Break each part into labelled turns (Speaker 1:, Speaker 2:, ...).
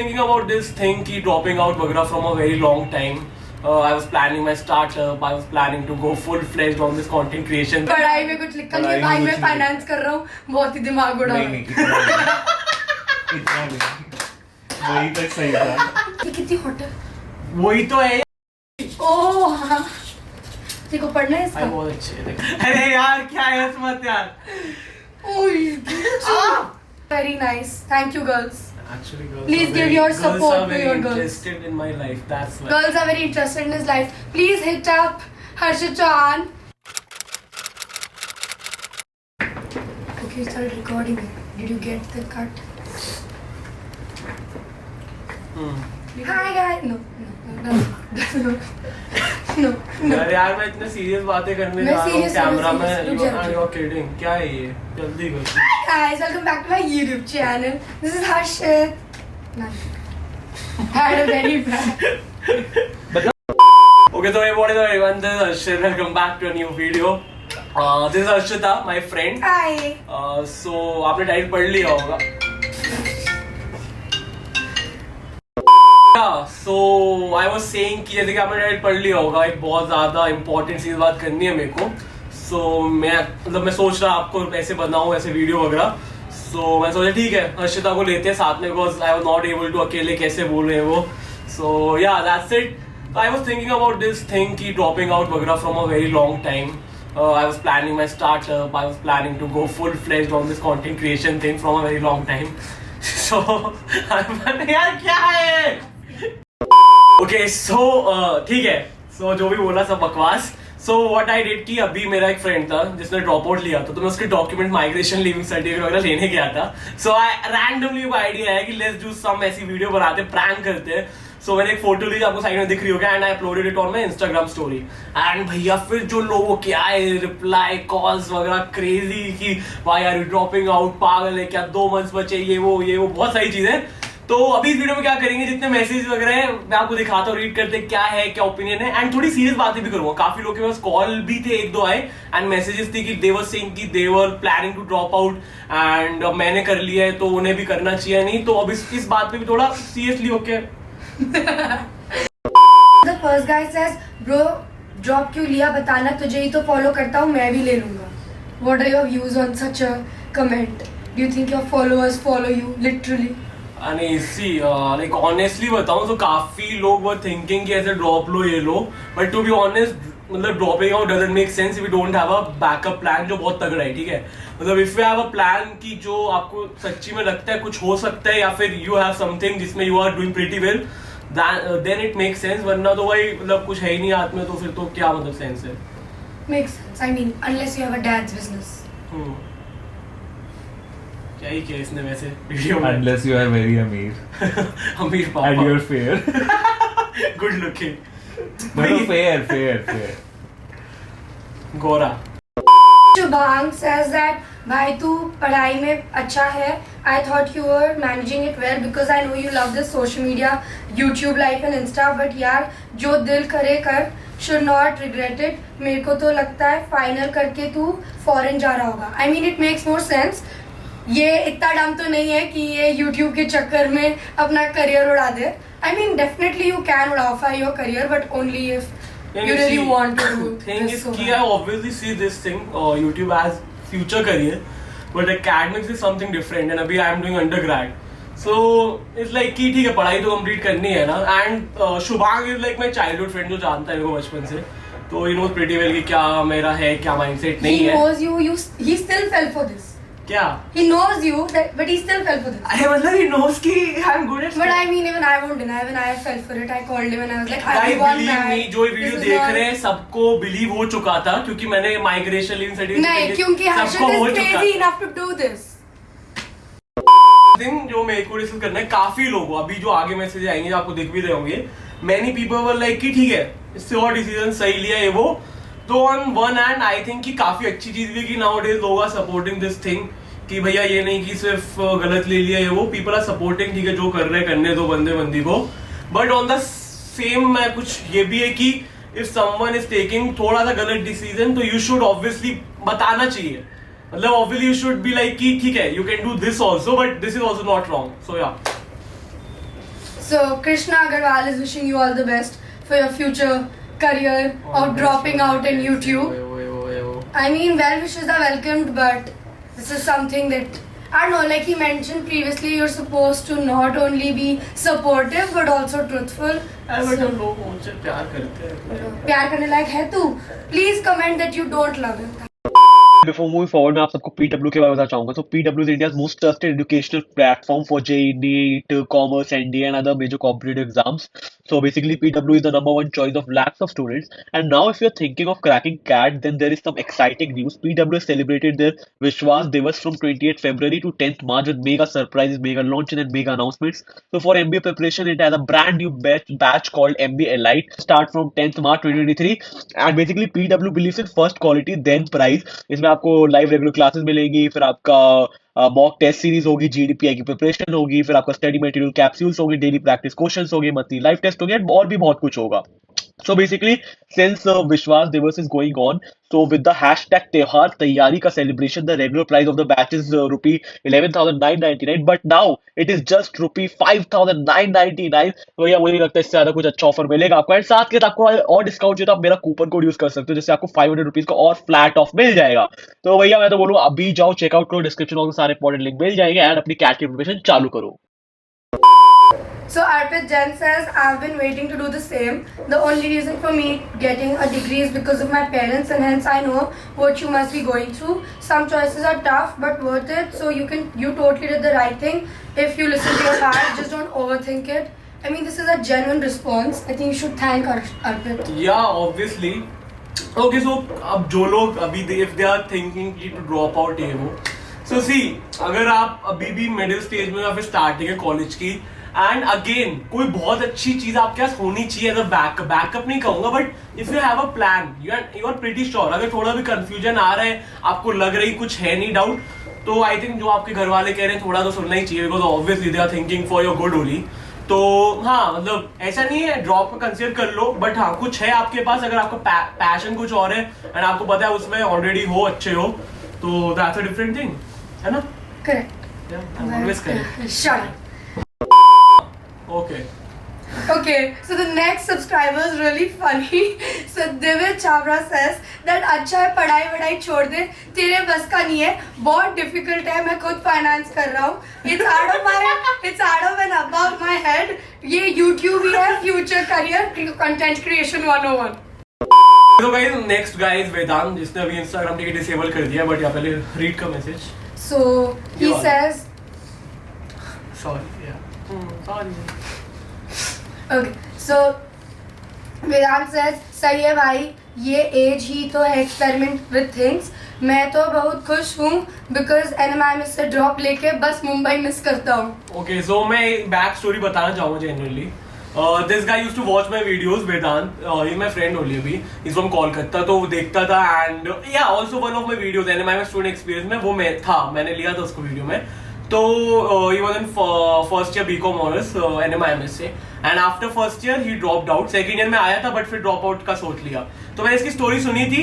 Speaker 1: Thinking about this thing ki dropping out वगैरह from a very long time. I was planning my startup. I was planning to go full fledged on this content creation.
Speaker 2: पढ़ाई में कुछ लिखा नहीं है भाई, मैं finance कर रहा हूँ, बहुत ही दिमाग उड़ा
Speaker 3: नहीं इतना नहीं वही तक सही था।
Speaker 2: ये कितनी हॉट है।
Speaker 1: वही तो है।
Speaker 2: ओह हाँ, देखो पढ़ना है इसका।
Speaker 1: बहुत अच्छे। अरे यार क्या है इसमें यार।
Speaker 2: Very nice. Thank you girls.
Speaker 1: Actually, girls
Speaker 2: Please
Speaker 1: are
Speaker 2: give
Speaker 1: very,
Speaker 2: your
Speaker 1: girls
Speaker 2: support
Speaker 1: are
Speaker 2: to
Speaker 1: very
Speaker 2: your girls.
Speaker 1: interested in my life. That's why.
Speaker 2: Girls are very interested in his life. Please hit up Harshit Chauhan. Okay, start recording it. Did you get the cut? Hi guys. No.
Speaker 1: यार मैं इतने serious बातें करने
Speaker 2: मैं
Speaker 1: जा रहा हूँ
Speaker 2: serious
Speaker 1: camera
Speaker 2: हूँ,
Speaker 1: में।
Speaker 2: serious, रुक जा।
Speaker 1: You are kidding? क्या है ये? जल्दी कर।
Speaker 2: Hi guys, welcome back to my YouTube channel. This is Harshit. Had a very bad.
Speaker 1: Okay, so hey, what is up everyone? This is Harshit. Welcome back to a new video. This is Harshita, my friend.
Speaker 2: Hi.
Speaker 1: So आपने title पढ़ लिया होगा। So I was saying कि जैसे कि आपने title पढ़ लिया होगा, एक बहुत ज़्यादा इम्पोर्टेंट चीज़ बात करनी है मेरे को। So मैं सोच रहा आपको ऐसे बनाऊँ ऐसे वीडियो वगैरह। So मैं सोचा ठीक है हर्षिता को लेते हैं साथ में, because I was not able to अकेले कैसे बोल रहे हैं वो। So yeah, that's it. I was thinking about this thing कि dropping out वगैरह from a very long time. I was planning my startup. I was planning to go full fledged on this content creation thing from a very long time. So यार क्या है? Okay, so ठीक है। So जो भी बोला सब बकवास। So what I did कि अभी मेरा एक फ्रेंड था जिसने ड्रॉप आउट लिया था, तो मैं उसके डॉक्यूमेंट माइग्रेशन लीविंग सर्टिफिकेट वगैरह लेने गया था। So I randomly वो आइडिया है कि लेट्स डू सम ऐसी वीडियो बनाते प्रैंक करते हैं। So मैंने एक फोटो ली आपको साइड में दिख रही होगी and I uploaded it on my Instagram story. And भैया फिर जो लोगों के आए रिप्लाई कॉल्स वगैरह क्रेजी कि why are you dropping out, पागल है क्या, 2 months बचे, ये वो बहुत सारी चीजें। तो अभी इस वीडियो में क्या करेंगे, जितने मैसेज वगैरह हैं मैं आपको दिखाता हूँ, रीड करते क्या है क्या ओपिनियन है, एंड थोड़ी सीरियस बातें भी करूंगा। काफी लोग के पास कॉल भी थे, 1-2 आए एंड मैसेजेस थी कि दे वर सेइंग कि they were planning to drop out and मैंने कर लिया है तो उन्हें भी करना चाहिए नहीं। तो अब इस बात पे भी थोड़ा सीरियसली होके
Speaker 2: The first guy says, bro, drop क्यों लिया बताना, तुझे ही तो फॉलो करता हूँ, मैं भी ले लूंगा। What are your views on such a comment? Do you think your followers follow you literally?
Speaker 1: नहीं सी लाइक ऑनेस्टली बताऊं तो काफी लोग वो थिंकिंग कि ऐसे ड्रॉप लो ये लो, बट टू बी ऑनेस्ट मतलब dropping out doesn't make sense if you don't have a backup plan जो बहुत तगड़ा है। ठीक है, मतलब if you have a plan की जो आपको सच्ची में लगता है कुछ हो सकता है, या फिर यू हैव समथिंग जिसमें you are doing pretty well, then it make sense. वरना तो भाई मतलब कुछ है ही नहीं हाथ में, तो फिर तो क्या मतलब सेंस है।
Speaker 2: Makes sense. I mean, unless you have a dad's business.
Speaker 1: क्या ही किया इसने वैसे वीडियो में।
Speaker 3: Unless you are very अमीर
Speaker 1: अमीर पापा
Speaker 3: and you're fair.
Speaker 1: Good looking
Speaker 3: No, fair.
Speaker 1: गोरा।
Speaker 2: Shubhang says that भाई तू पढ़ाई में अच्छा है। I thought you were managing it well because I know you love this social media, YouTube life and Insta. But यार जो दिल करे कर, should not regret it. मेरे को तो लगता है फाइनल करके तू फॉरेन जा रहा होगा। I mean it makes more sense. ये इतना डम तो नहीं है कि ये YouTube के चक्कर में अपना करियर उड़ा दे। I mean definitely you can उड़ाफा your career, but only if you really want to do
Speaker 1: thing
Speaker 2: this
Speaker 1: is
Speaker 2: so
Speaker 1: कि
Speaker 2: bad.
Speaker 1: I obviously see this thing YouTube as future career, but academics is something different and अभी I am doing undergrad, so it's like कि ठीक है पढ़ाई तो complete करनी है ना। And Shubhang is like my childhood friend जो जानता है मेरे को बचपन से, तो ही नोज प्रीटी वेल कि क्या मेरा है क्या माइंडसेट नहीं है।
Speaker 2: He knows you he still fell for this.
Speaker 1: क्या
Speaker 2: He knows you, but he still fell for this.
Speaker 1: अरे मतलब he knows कि I am good at
Speaker 2: But I mean, even I won't deny, when I fell for it, I called him and I was like,
Speaker 1: I
Speaker 2: I want
Speaker 1: believe
Speaker 2: that.
Speaker 1: me, जो ये video
Speaker 2: This is
Speaker 1: देख
Speaker 2: not-
Speaker 1: रहे हैं सबको believe हो चुका था क्योंकि मैंने माइग्रेशन लीव सर्टिफिकेट
Speaker 2: नहीं, क्योंकि हर्षित is crazy enough to do this.
Speaker 1: Thing जो मेरे को डिस्कस करना है, काफी लोगों अभी जो आगे मैसेज आएंगे आपको दिख भी रहे होंगे, मैनी पीपल वर लाइक कि ठीक है इससे और डिसीजन सही लिया है वो। तो on one hand I think कि काफी अच्छी चीज भी कि नाउ डेज लोग आर सपोर्टिंग दिस थिंग कि भैया ये नहीं कि सिर्फ गलत ले लिया है वो, पीपल आर सपोर्टिंग ठीक है जो कर रहे हैं करने दो बंदे बंदी को। बट ऑन द सेम मैं कुछ ये भी है कि इफ समवन इज टेकिंग थोड़ा सा गलत डिसीजन तो यू शुड ऑब्वियसली बताना चाहिए। मतलब obviously you should be like कि ठीक है you can do this also but this is also not wrong. So yeah
Speaker 2: So Krishna Agarwal is wishing you all the best for your future career of dropping out in YouTube. I mean, well wishes are welcomed, but this is something that I don't know, like he mentioned previously, you're supposed to not only be supportive but also truthful.
Speaker 1: But लोग मुझसे प्यार करते हैं.
Speaker 2: प्यार करने लायक है तू? Please comment that you don't love him.
Speaker 4: Before moving forward, मैं आप सबको PW के बारे में बताना चाहूंगा. So PW is India's most trusted educational platform for JEE, NEET, Commerce, NDA, and other major competitive exams. So basically, PW is the #1 choice of lakhs of students. And now, if you're thinking of cracking CAT, then there is some exciting news. PW has celebrated their Vishwas Divas from 28th February to 10th March with mega surprises, mega launches, and mega announcements. So for MBA preparation, it has a brand new batch called MBA Elite. Start from 10th March 2023. And basically, PW believes in first quality, then price. इसमें आपको live regular classes मिलेगी, फिर आपका mock test series होगी, GDPI की preparation होगी, फिर आपका स्टडी मटेरियल कैप्सूल्स होंगे, डेली प्रैक्टिस क्वेश्चंस होंगे, मंथली लाइव टेस्ट होंगे और भी बहुत कुछ होगा. So basically, since Vishwas Divas is going on, so with the hashtag Teuhar Taiyari ka celebration, the regular price of the batch is rupee 11,999, but now it is just rupee 5,999. तो भैया मुझे लगता है इससे ज्यादा कुछ अच्छा ऑफर मिलेगा आपको. एंड साथ के साथ आपको और डिस्काउंट चाहिए तो आप मेरा कूपन कोड यूज कर सकते हो, जिससे आपको 500 रुपीज का और फ्लैट ऑफ मिल जाएगा. तो भैया मैं तो बोलूँ अभी जाओ, चेकआउट करो, डिस्क्रिप्शन में सारे इंपॉर्टेंट लिंक मिल जाएंगे एंड अपनी कैट की प्रिपरेशन चालू करो.
Speaker 2: So Arpit Jain says, I've been waiting to do the same. The only reason for me getting a degree is because of my parents, and hence I know what you must be going through. Some choices are tough but worth it. So you totally did the right thing. If you listen to your heart, just don't overthink it. I mean, this is a genuine response. I think you should thank Arpit.
Speaker 1: Yeah, obviously. Okay, so अब जो लोग अभी if they are thinking कि to drop out ये वो, so see, अगर आप अभी भी मिडिल स्टेज में या फिर स्टार्टिंग है कॉलेज की, एंड अगेन कोई बहुत अच्छी चीज आपके पास होनी चाहिए एज अ बैकअप नहीं कहूंगा, but if you have a plan, you are pretty sure. अगर थोड़ा भी कंफ्यूजन आ रहा है, आपको लग रही कुछ है नहीं डाउट, तो आई थिंक जो आपके घर वाले कह रहे हैं थोड़ा तो सुनना ही चाहिए, because obviously they are thinking for your good only. तो हाँ, मतलब ऐसा नहीं है ड्रॉप को कंसिडर कर लो, बट हाँ कुछ है आपके पास, अगर आपका पैशन कुछ और है एंड आपको पता है उसमें ऑलरेडी हो, अच्छे हो, तो दैट्स अ डिफरेंट थिंग, है ना?
Speaker 2: Correct.
Speaker 1: Always correct.
Speaker 2: Shut up. Okay, so the next subscriber is really funny. So Divya Chavra says that अच्छा है पढ़ाई वढ़ाई छोड़ दे, तेरे बस का नहीं है, बहुत डिफिकल्ट है, मैं खुद फाइनेंस कर रहा हूँ. It's out of and above my head. ये YouTube ही है, future career content creation 101.
Speaker 1: So guys, next guy is Vedant, जिसने अभी Instagram टिकट डिसेबल कर दिया, बट यहाँ पहले रीड का message.
Speaker 2: So he says,
Speaker 1: sorry.
Speaker 2: Okay, so Vedant says, सही है भाई, ये एज ही तो है एक्सपेरिमेंट विद थिंग्स. मैं तो बहुत खुश हूँ बिकॉज NMIMS से ड्रॉप लेके बस मुंबई मिस करता हूँ.
Speaker 1: Okay, so मैं बैक स्टोरी बताना चाहूँगा generally. This guy used to watch my videos, Vedant. He's my friend only अभी. He's from Kolkata, तो वो देखता था and yeah, also one of my videos NMIMS student experience में वो मैंने लिया था उसको वीडियो में. तो he was in first year BCom honors NMIMS से, and after first year he dropped out. Second year में आया था बट फिर ड्रॉप आउट का सोच लिया. तो मैंने इसकी स्टोरी सुनी थी.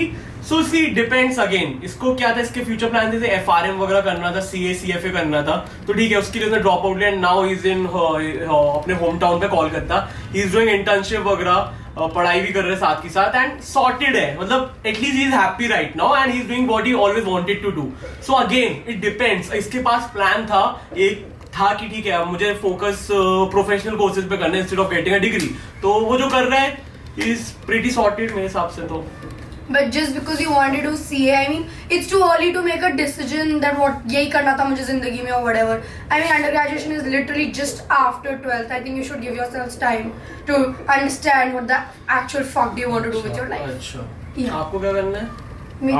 Speaker 1: सो सी डिपेंड्स अगेन, इसको क्या था, इसके फ्यूचर प्लान थे, FRM वगैरह करना था, CA CFA करना था, तो ठीक है उसके लिए उसने ड्रॉप आउट लिया. And now he is in अपने होम टाउन पे कोलकाता. ही इज डूइंग इंटर्नशिप वगैरह, पढ़ाई भी कर रहे हैं साथ के साथ, एंड सॉर्टेड है, मतलब at least he is happy right now and he is doing what he always wanted to do. So again it depends. इसके पास प्लान था, एक था कि ठीक है मुझे फोकस प्रोफेशनल कोर्सेज पे करना है instead of getting a degree, तो वो जो कर रहा है इज प्रीटी सॉर्टेड मेरे हिसाब से. तो
Speaker 2: But just because you wanted to CA, I mean, it's too early to make a decision that what यही करना था मुझे जिंदगी में or whatever. I mean, undergraduation is literally just after 12th. I think you should give yourselves time to understand what the actual fuck do you want to do with your life.
Speaker 1: अच्छा,
Speaker 2: Yeah.
Speaker 1: आपको क्या करना है?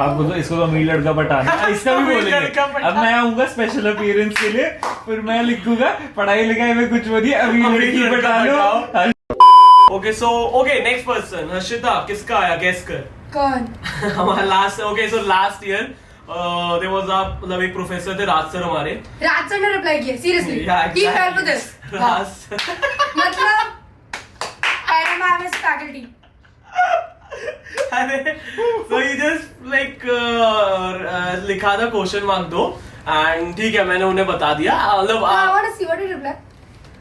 Speaker 3: आपको तो इसको तो अमीर लड़का पटाना है, इसका भी बोलेंगे. अब मैं आऊंगा स्पेशल अपीयरेंस के लिए, फिर मैं लिखूंगा पढ़ाई लिखाई में कुछ बढ़िए, अमीर लड़की पटा लो.
Speaker 1: Okay, so okay next person Harshita. किसका आया, गेस कर.
Speaker 2: कौन?
Speaker 1: हमारा last. Okay, so last year there was a, मतलब एक प्रोफेसर थे राज सर हमारे.
Speaker 2: राज सर ने रिप्लाई किया seriously. He fell for this.
Speaker 1: Raj
Speaker 2: मतलब NMIMS faculty.
Speaker 1: अरे so he just like लिखा था क्वेश्चन मार्क दो, एंड ठीक है मैंने उन्हें बता दिया. मतलब
Speaker 2: I want to see what he replied.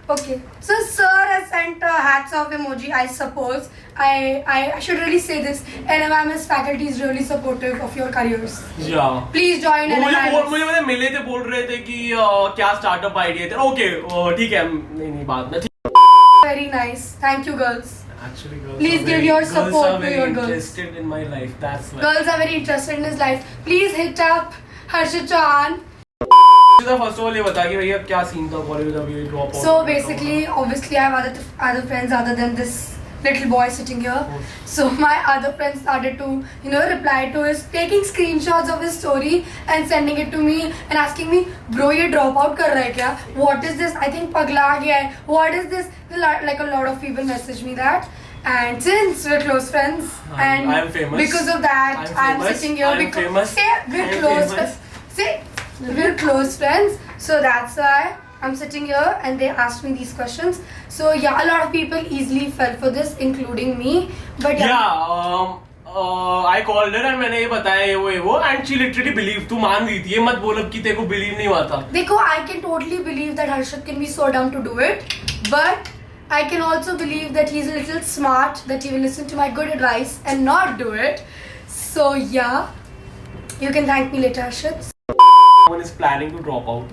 Speaker 2: Okay, so sir has sent a hats off emoji, I suppose. I should really say this. NMIMS faculty is really supportive of your careers.
Speaker 1: Yeah.
Speaker 2: Please join NMIMS.
Speaker 1: मुझे मिले थे, बोल रहे थे कि क्या startup idea थे. Okay ठीक है, नहीं बात ना.
Speaker 2: Very nice. Thank you, girls.
Speaker 1: Actually, girls
Speaker 2: Please
Speaker 1: are
Speaker 2: give
Speaker 1: very,
Speaker 2: your
Speaker 1: girls
Speaker 2: support
Speaker 1: are
Speaker 2: to
Speaker 1: very
Speaker 2: your girls.
Speaker 1: interested in my life. That's why.
Speaker 2: Girls are very interested in his life. Please hit up Harshit Chauhan.
Speaker 1: First of all, ये बता कि भैया क्या scene था college में अभी drop out.
Speaker 2: So basically, obviously, I have other friends other than this little boy sitting here. So my other friends started to, reply to his, taking screenshots of his story and sending it to me and asking me, bro, ये drop out कर रहा है क्या? What is this? I think पगला गया है. What is this? Like a lot of people message me that. And since we're close friends, and
Speaker 1: I am famous.
Speaker 2: Because of that, I'm sitting here because we're close friends. See, we're close friends, so that's why I'm sitting here. And they asked me these questions. So yeah, a lot of people easily fell for this, including me. But
Speaker 1: I called her and मैंने ये बताया ये वो and she literally believed. तू मान गई थी. ये मत बोल अब कि तेरे को believe नहीं हुआ था.
Speaker 2: देखो, I can totally believe that Harshit can be so dumb to do it, but I can also believe that he's a little smart, that he will listen to my good advice and not do it. So yeah, you can thank me later, Harshit.
Speaker 1: Someone is planning to drop out.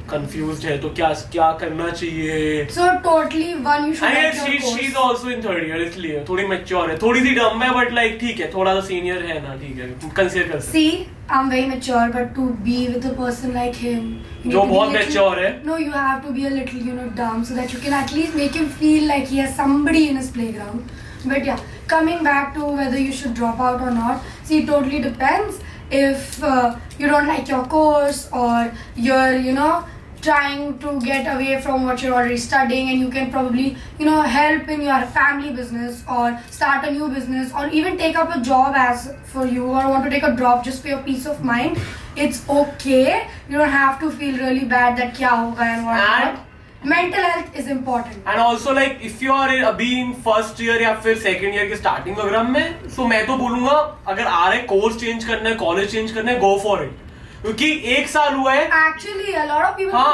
Speaker 1: Confused है तो क्या करना चाहिए?
Speaker 2: So totally, one, you should like your course.
Speaker 1: She's also in third year, इसलिए थोड़ी mature है, थोड़ी सी dumb है, but like ठीक है, थोड़ा सा senior है ना, ठीक है, consider कर सकते.
Speaker 2: See, I'm very mature, but to be with a person like him, you
Speaker 1: जो
Speaker 2: need to be
Speaker 1: बहुत
Speaker 2: little-
Speaker 1: mature है.
Speaker 2: No, you have to be a little, dumb, so that you can at least make him feel like he has somebody in his playground. But yeah, coming back to whether you should drop out or not, see, it totally depends. If you don't like your course, or you're, trying to get away from what you're already studying, and you can probably, help in your family business, or start a new business, or even take up a job as for you, or want to take a drop just for your peace of mind, it's okay. You don't have to feel really bad that kya hoga and what not. Mental health is important.
Speaker 1: And also like if you are अभी in first year या फिर second year के starting programme में, so मैं तो बोलूँगा अगर आ रहा है course change करना है, college change करना है, go for it. क्योंकि एक साल हुआ है.
Speaker 2: Actually, a lot of people who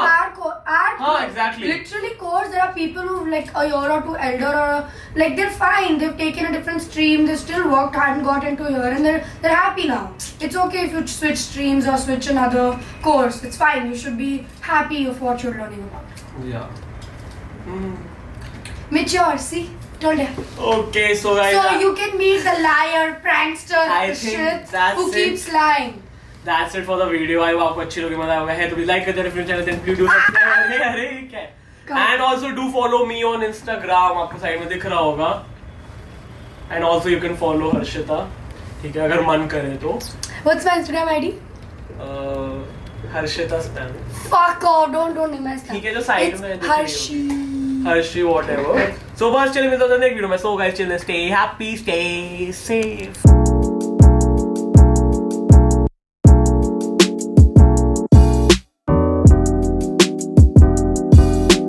Speaker 2: are
Speaker 1: exactly.
Speaker 2: Literally course. There are people who like a year or two elder, or like they're fine. They've taken a different stream. They still worked hard and got into here, and they're happy now. It's okay if you switch streams or switch another course. It's fine. You should be happy of what you're learning about.
Speaker 1: Yeah.
Speaker 2: Mature, see, told you.
Speaker 1: Okay, so guys.
Speaker 2: So you can meet the liar, prankster,
Speaker 1: I
Speaker 2: the
Speaker 1: think
Speaker 2: shit
Speaker 1: that's
Speaker 2: who
Speaker 1: it.
Speaker 2: keeps lying.
Speaker 1: That's it for the video. I hope आपको अच्छी लगी, मजा आया है तो please like कर दे channel, then please do subscribe. अरे क्या? And also do follow me on Instagram. आपको साइड में दिख रहा होगा. And also you can follow Harshita. ठीक है, अगर मन करे तो.
Speaker 2: What's my Instagram ID?
Speaker 1: Harshita Stan.
Speaker 2: Fuck off! Don't name my Instagram.
Speaker 1: ठीक है, जो साइड में
Speaker 2: It's Harshi.
Speaker 1: Harshi whatever. So बस चलिए मिलते हैं नेक्स्ट वीडियो में. So guys, children, stay happy, stay safe.